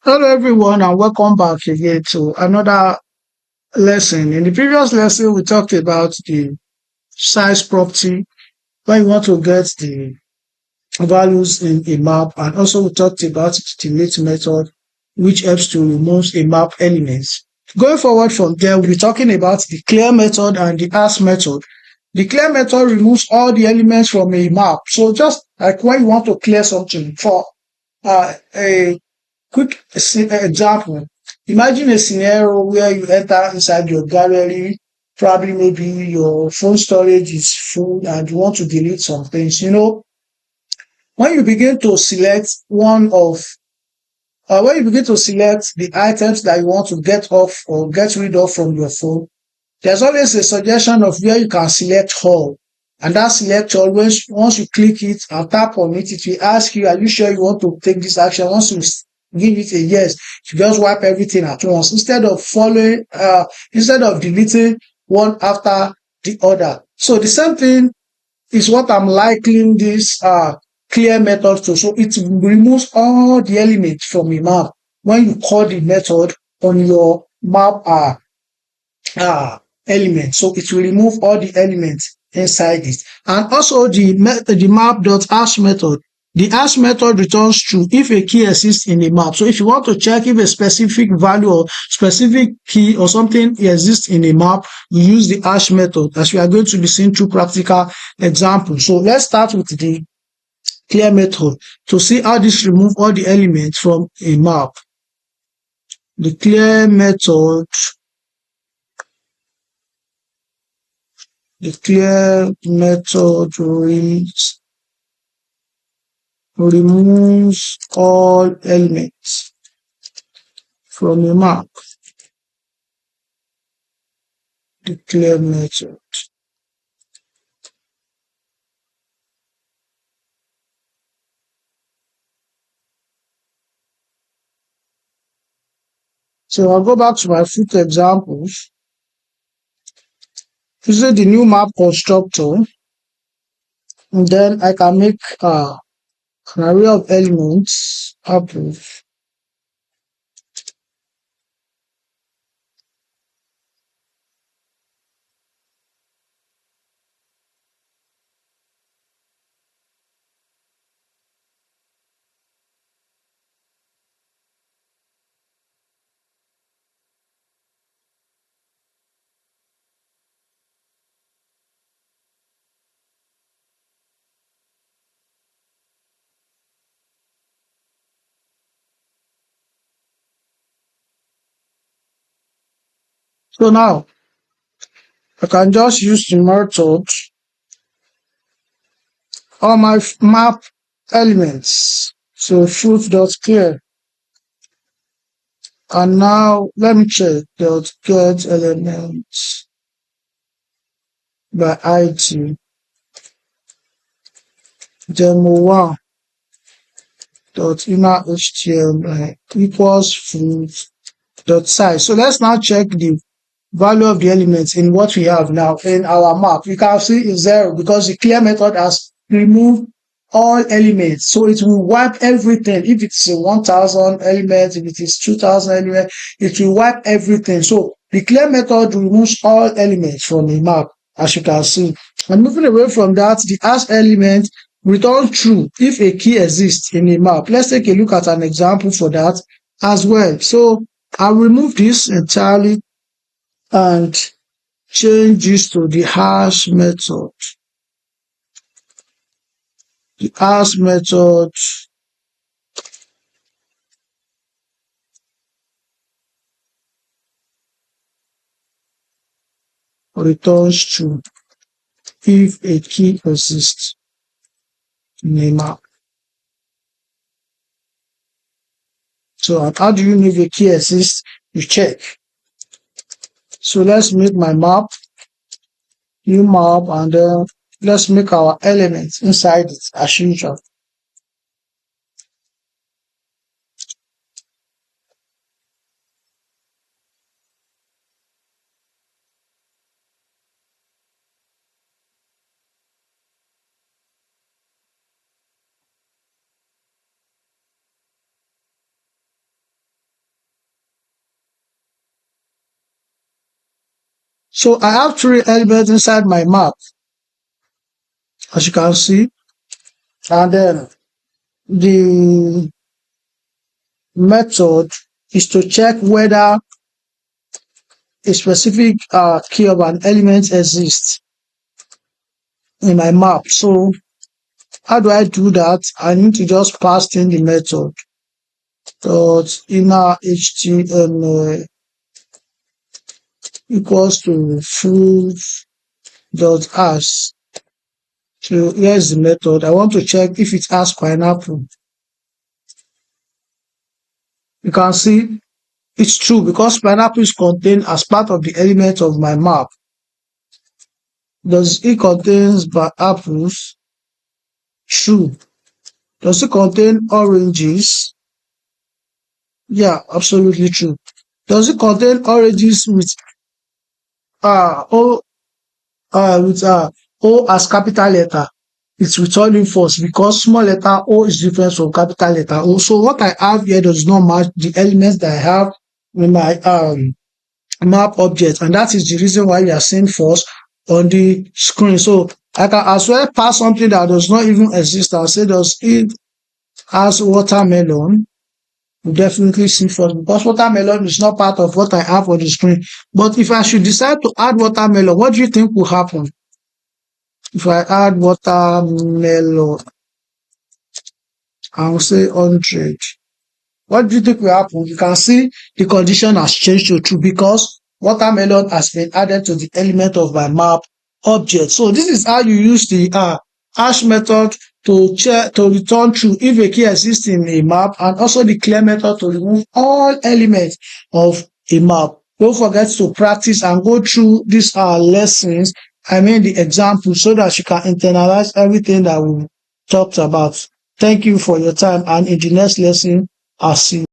Hello, everyone, and welcome back again to another lesson. In the previous lesson, we talked about the size property when you want to get the values in a map, and also we talked about the delete method, which helps to remove a map elements. Going forward from there, we'll be talking about the clear method and the ask method. The clear method removes all the elements from a map. So just like when you want to clear something for a quick example. Imagine a scenario where you enter inside your gallery, probably maybe your phone storage is full and you want to delete some things. When you begin to select when you begin to select the items that you want to get off or get rid of from your phone, there's always a suggestion of where you can select all. And that select all, once you click it and tap on it, it will ask you, are you sure you want to take this action? Once you give it a yes, you just wipe everything at once instead of deleting one after the other. So the same thing is what I'm likening this clear method to. So it removes all the elements from a map when you call the method on your map element. So it will remove all the elements inside it. And also the map.hash method. The hash method returns true if a key exists in a map. So if you want to check if a specific value or specific key or something exists in a map, you use the hash method, as we are going to be seeing through practical examples. So let's start with the clear method to see how this removes all the elements from a map. The clear method removes all elements from a map. The clear method. So I'll go back to my future examples. Using the new map constructor, and then I can make an array of elements apples. So now I can just use the method on my map elements. So fruit.clear. And now let me check dot get elements by ID. Demo1 dot inner HTML equals fruit dot size. So let's now check the value of the elements in what we have now in our map. You can see it's 0 because the clear method has removed all elements. So it will wipe everything. If it's 1,000 elements, if it is 2,000 elements, it will wipe everything. So the clear method removes all elements from a map, as you can see. And moving away from that, the hash element returns true if a key exists in a map. Let's take a look at an example for that as well. So I'll remove this entirely and change this to the hash method. The hash method returns true if a key exists in a map. So how do you know if a key exists? You check. So let's make my map, new map, and then let's make our elements inside it as usual. So I have 3 elements inside my map, as you can see, and then the method is to check whether a specific key of an element exists in my map. So how do I do that? I need to just pass in the method dot inner html equals to full dot as. So here's the method. I want to check if it has pineapple. You can see it's true because pineapple is contained as part of the element of my map. Does it contains apples? True. Does it contain oranges? Yeah, absolutely true. Does it contain oranges with O O as capital letter? It's returning false because small letter O is different from capital letter O. So what I have here does not match the elements that I have in my map object, and that is the reason why we are seeing false on the screen. So I can as well pass something that does not even exist. I'll say, does it has watermelon? You definitely see false because watermelon is not part of what I have on the screen. But if I should decide to add watermelon, what do you think will happen? If I add watermelon, I will say 100. What do you think will happen? You can see the condition has changed to true because watermelon has been added to the element of my map object. So this is how you use the hash method to check to return true if a key exists in a map, and also the clear method to remove all elements of a map. Don't forget to practice and go through these lessons, the examples, so that you can internalize everything that we talked about. Thank you for your time, and in the next lesson, I'll see you.